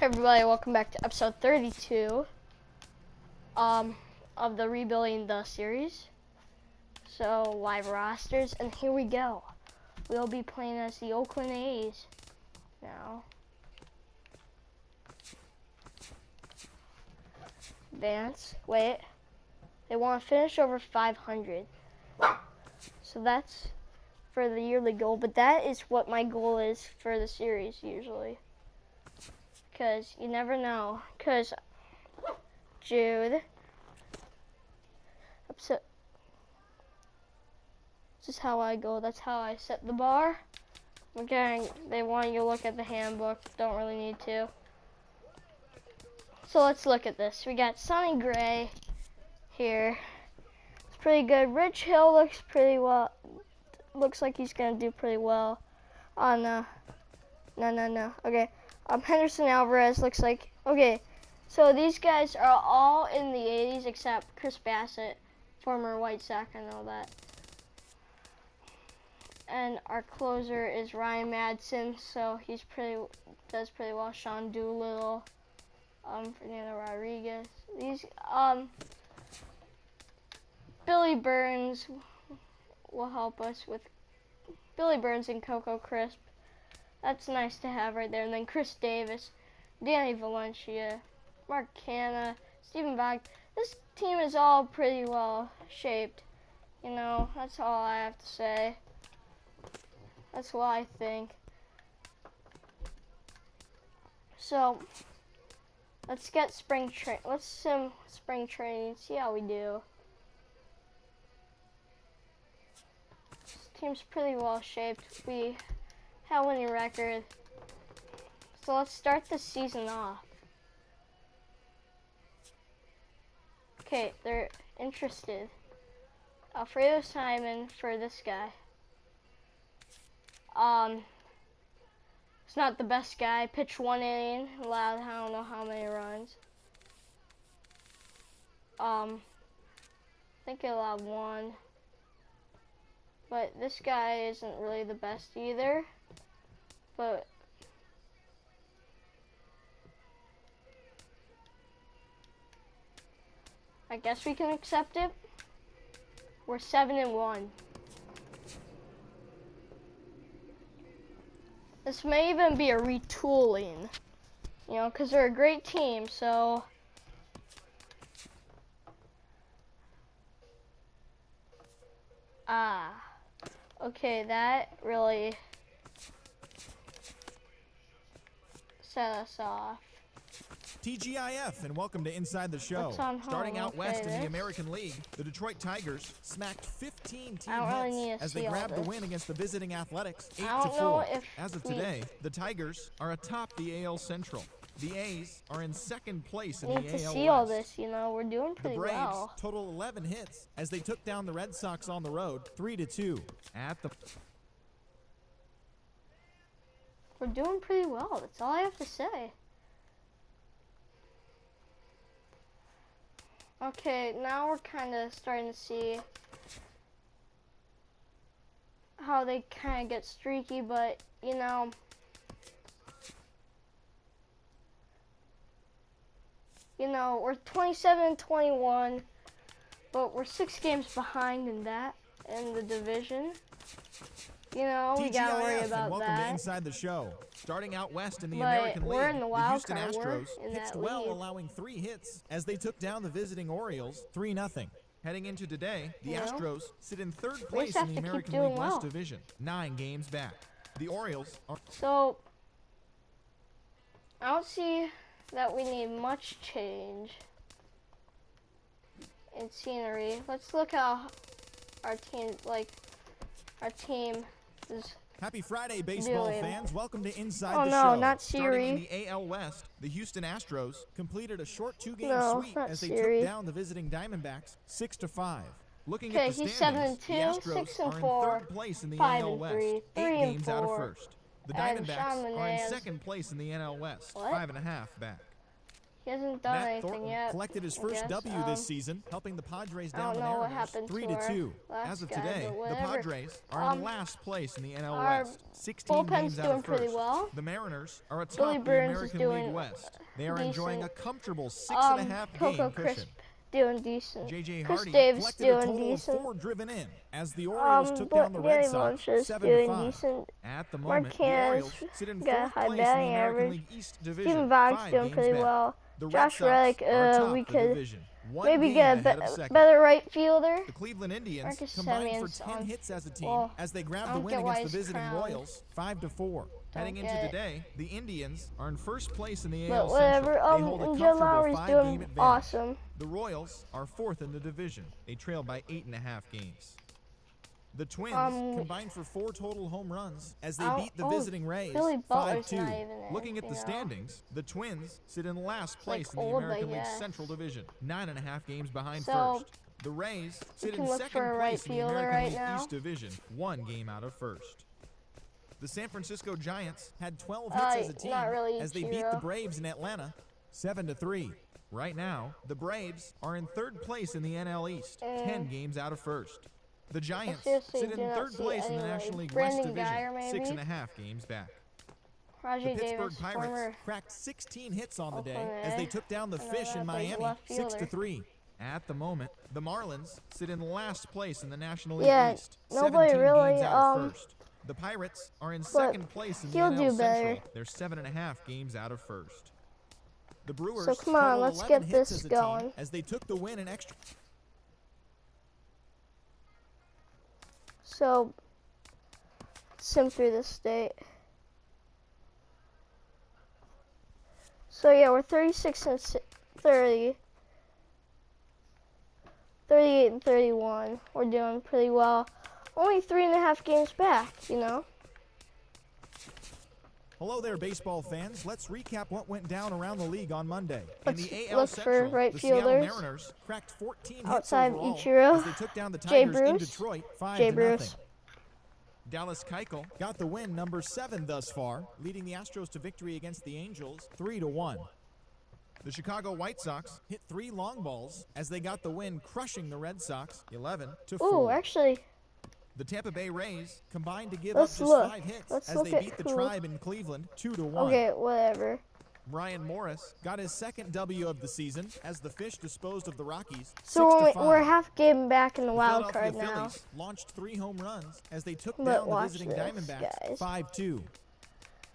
Hey everybody, welcome back to episode 32 of the Rebuilding the series. So, live rosters, and here we go. We'll be playing as the Oakland A's now. Advance, wait. They want to finish over 500. So that's for the yearly goal, but that is what my goal is for the series usually. Because you never know. Because Jude. Upset. This is how I go. That's how I set the bar. Okay, they want you to look at the handbook. Don't really need to. So let's look at this. We got Sonny Gray here. It's pretty good. Rich Hill looks pretty well. Looks like he's gonna do pretty well. Oh no. No. Okay. Henderson Alvarez looks like, okay, so these guys are all in the 80s except Chris Bassett, former White Sox, I know that. And our closer is Ryan Madsen, so does pretty well. Sean Doolittle, Fernando Rodriguez. These, Billy Burns will help us with Billy Burns and Coco Crisp. That's nice to have right there. And then Chris Davis, Danny Valencia, Mark Canna, Stephen Bog. This team is all pretty well shaped. You know, that's all I have to say. That's what I think. So, let's get let's sim spring training, see how we do. This team's pretty well shaped. We have a winning record. So let's start the season off. Okay, they're interested. Alfredo Simon for this guy. It's not the best guy. Pitched 1 inning, allowed I don't know how many runs. I think he allowed 1. But this guy isn't really the best either. But I guess we can accept it. We're 7-1. This may even be a retooling, you know, because they're a great team. So okay, that really set us off. TGIF, and welcome to Inside the Show. Starting out west in the American League, the Detroit Tigers smacked 15 team hits as they grabbed the win against the visiting Athletics 8-4. As of today, the Tigers are atop the AL Central. The A's are in second place in the AL West. To see all this, you know, we're doing pretty well. The Braves total 11 hits as they took down the Red Sox on the road 3-2 at the. We're doing pretty well. That's all I have to say. Okay, now we're kind of starting to see how they kind of get streaky, but, you know, we're 27-21, but we're 6 games behind in the division. You know, we gotta worry about welcome that. To Inside the Show. Starting out west in the American League, the Houston Astros pitched well, allowing 3 hits as they took down the visiting Orioles 3-0. Heading into today, the Astros sit in 3rd place in the American League West Division, 9 games back. The Orioles are. So, I don't see that we need much change in scenery. Let's look how our team is. Happy Friday, baseball fans. Welcome to Inside the Show. Oh no, not Siri. Starting in the AL West, the Houston Astros completed a short 2-game sweep as they took down the visiting Diamondbacks 6-5. Looking at the standings, the Astros are in 3rd place in the AL West, 8 games out of 1st. The Diamondbacks are in 2nd place in the NL West, 5.5 back. He hasn't done Matt anything Thornton yet. collected his first W this season, helping the Padres down the Mariners 3-2. As of today, the Padres are in last place in the NL West, 16 games out of first. Well. The Mariners are atop Billy the Burns American League West. They are enjoying a comfortable 6.5 game cushion. Doing decent. J.J. Chris Hardy Davis collected a total decent. of 4 driven in as the Orioles took down the Red Sox 7-5. At the moment, the Orioles sit in 4th place in the American League East Division, Steven Boggs 5 doing games pretty back. well. The Josh Red Sox Reddick, are atop we the could division, maybe get a better right fielder. The Cleveland Indians Marcus combined for Semien's 10 hits as a team as they grabbed the win against the visiting Royals 5-4. Heading into today, the Indians are in first place in the AL Central. They hold a comfortable 5-game advantage. Awesome. The Royals are 4th in the division. They trail by 8.5 games. The Twins combined for 4 total home runs as they beat the visiting Rays 5-2. Looking at the standings, the Twins sit in last place in the American League Central Division, 9.5 games behind first. The Rays sit in second place in the American League East Division, 1 game out of first. The San Francisco Giants had 12 hits as a team as they beat the Braves in Atlanta 7-3. Right now, the Braves are in 3rd place in the NL East, 10 games out of first. The Giants sit in 3rd place in the National League West Division, 6.5 games back. The Pittsburgh Pirates cracked 16 hits on the day as they took down the Fish in Miami 6-3. At the moment, the Marlins sit in last place in the National League East, 17 games out of first. The Pirates are in 2nd place in the NL Central. They're 7.5 games out of first. The Brewers so come on, let's get this going. As they took the win in extra. So, sim through the state. So yeah, we're 36 and 30. 38 and 31. We're doing pretty well. Only 3.5 games back, you know. Hello there, baseball fans. Let's recap what went down around the league on Monday. In the AL look Central, for right the fielders. Seattle Mariners cracked 14 hits Outside overall Ichiro, as they took down the Tigers in Detroit 5-0. Dallas Keuchel got the win, number 7 thus far, leading the Astros to victory against the Angels 3-1. The Chicago White Sox hit 3 long balls as they got the win, crushing the Red Sox 11-4. Ooh, actually. The Tampa Bay Rays combined to give up just 5 hits as they beat the Tribe in Cleveland 2-1. Okay, whatever. Brian Morris got his 2nd W of the season as the Fish disposed of the Rockies 6-5. So we're half game back in the wild card now. Phillies launched 3 home runs as they took down the visiting Diamondbacks 5-2.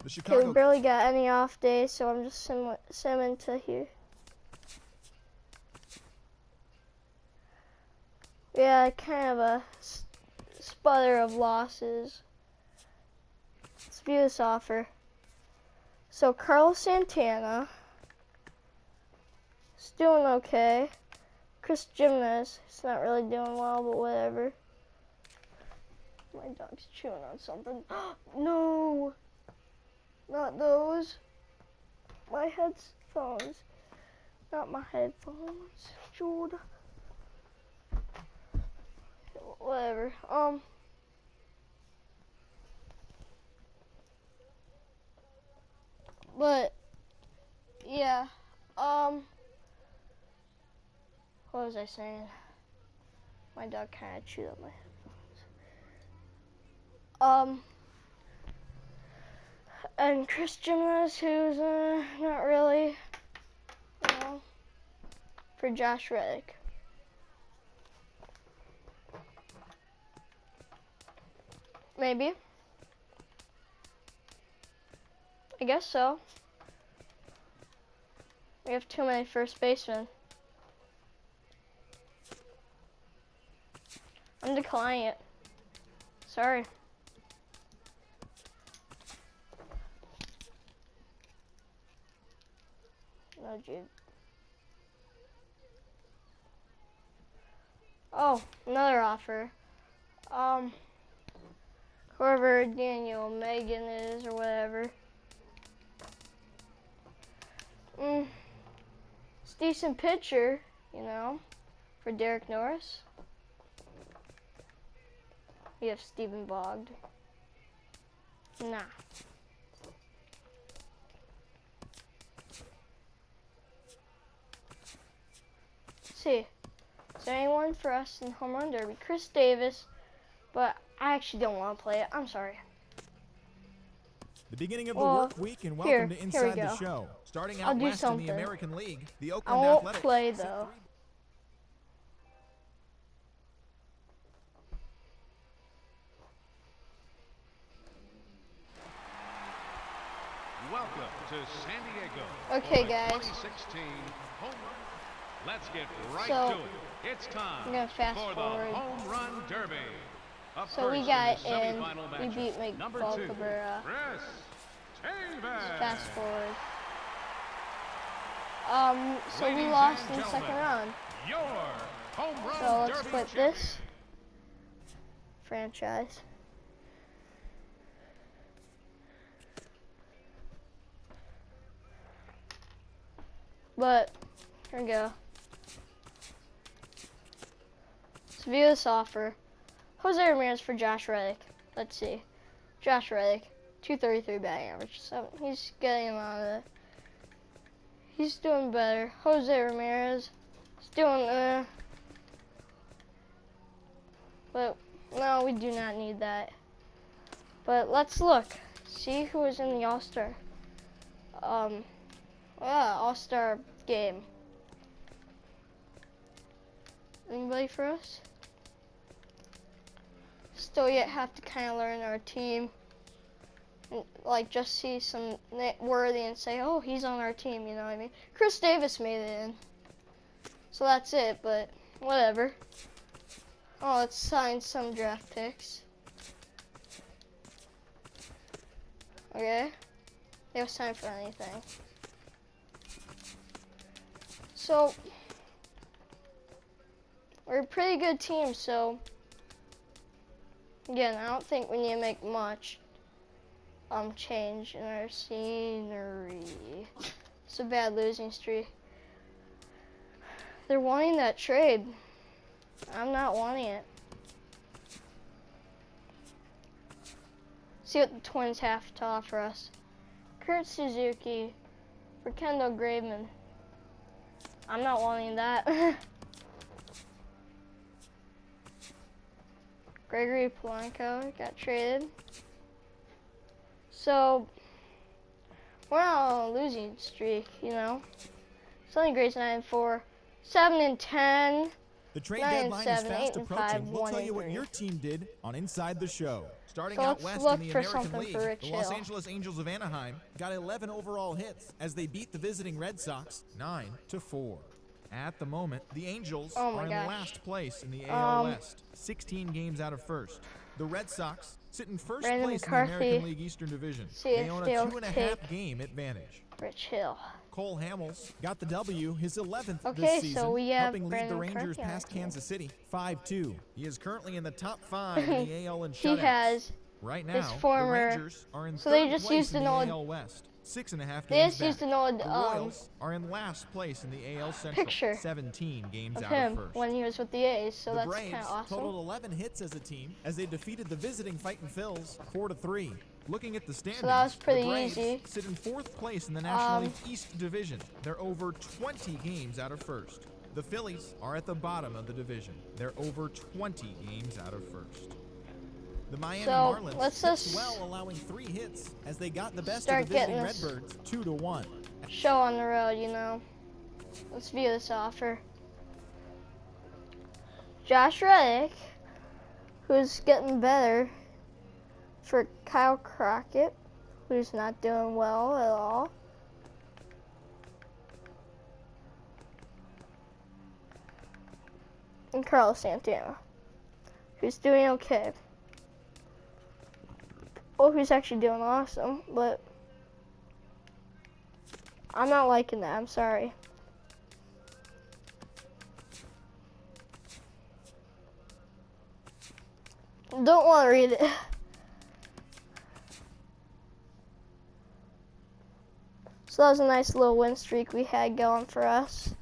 The Chicago. Okay, we barely got any off days, so I'm just simming to here. Yeah, kind of a sputter of losses. Let's view this offer. So Carlos Santana is doing okay. Chris Jimenez is not really doing well, but whatever. My dog's chewing on something. No, not those. My headphones, not my headphones. Jude. Whatever. But yeah. What was I saying? My dog kind of chewed up my headphones. And Chris Jimenez, who's not really, you know, for Josh Reddick. Maybe. I guess so. We have too many first basemen. I'm declining it. Sorry. No, Jude. Oh, another offer. Whoever Daniel Megan is or whatever. It's a decent pitcher, you know, for Derek Norris. We have Stephen Bogd. Nah. see. Is there anyone for us in home run derby? Chris Davis, but I actually don't want to play it. I'm sorry. The beginning of the work week, and welcome to Inside the Show. Starting out west in the American League, the Oakland Athletics. I won't play though. Welcome to San Diego. Okay, guys. 2016 home run. Let's get right So, to it. It's time I'm gonna fast for forward. the home run derby. Up So we first got in the in. semifinal We matchup, beat number McBall 2, Cabrera. Chris Davis. Fast forward. So we Ladies lost and in the second gentlemen, round. Your home run So let's derby quit champion. this franchise. But here we go. Let's view this offer. Jose Ramirez for Josh Reddick. Let's see. Josh Reddick, 233 batting average. So he's getting a lot of it. He's doing better. Jose Ramirez is doing but no, we do not need that. But let's look. See who is in the All-Star. All-Star game. Anybody for us? Still yet have to kind of learn our team. Like just see some worthy and say, oh, he's on our team, you know what I mean? Chris Davis made it in. So that's it, but whatever. Oh, let's sign some draft picks. Okay. They have time for anything. So we're a pretty good team, so again, I don't think we need to make much change in our scenery. It's a bad losing streak. They're wanting that trade. I'm not wanting it. See what the Twins have to offer us. Kurt Suzuki for Kendall Graveman. I'm not wanting that. Gregory Polanco got traded. So, we're on a losing streak, you know. Sunny Gray's 9-4, 7-10. The trade deadline is fast approaching. We'll tell you what your team did on Inside the Show. Starting out west in the American League, the Los Angeles Angels of Anaheim got 11 overall hits as they beat the visiting Red Sox 9-4. At the moment, the Angels are in last place in the AL West, 16 games out of first. The Red Sox sit in first place in the American League Eastern Division. They own a 2.5 game advantage. Rich Hill. Cole Hamels got the W, his 11th this season, so we have helping lead the Rangers past Kansas City 5-2. He is currently in the top 5 in the AL in shutouts. He has right now, his former, the Rangers are in so third they just place used in the an old, AL West, 6.5 games they just back. used an old The Royals are in last place in the AL Central, picture 17 games of out him of first. when he was with the A's, so the that's Braves kind of awesome. totaled 11 hits as a team as they defeated the visiting Fightin' Phils 4-3. Looking at the standings, so that was pretty the Braves easy. sit in 4th place in the National League East Division. They're over 20 games out of first. The Phillies are at the bottom of the division. They're over 20 games out of first. The Miami Marlins pitched well, allowing 3 hits as they got the best of the visiting Redbirds 2-1. Show on the road, you know. Let's view this offer. Josh Reddick, who's getting better, for Kyle Crockett, who's not doing well at all. And Carlos Santana, who's doing okay. Well, who's actually doing awesome, but I'm not liking that. I'm sorry. Don't want to read it. So that was a nice little win streak we had going for us.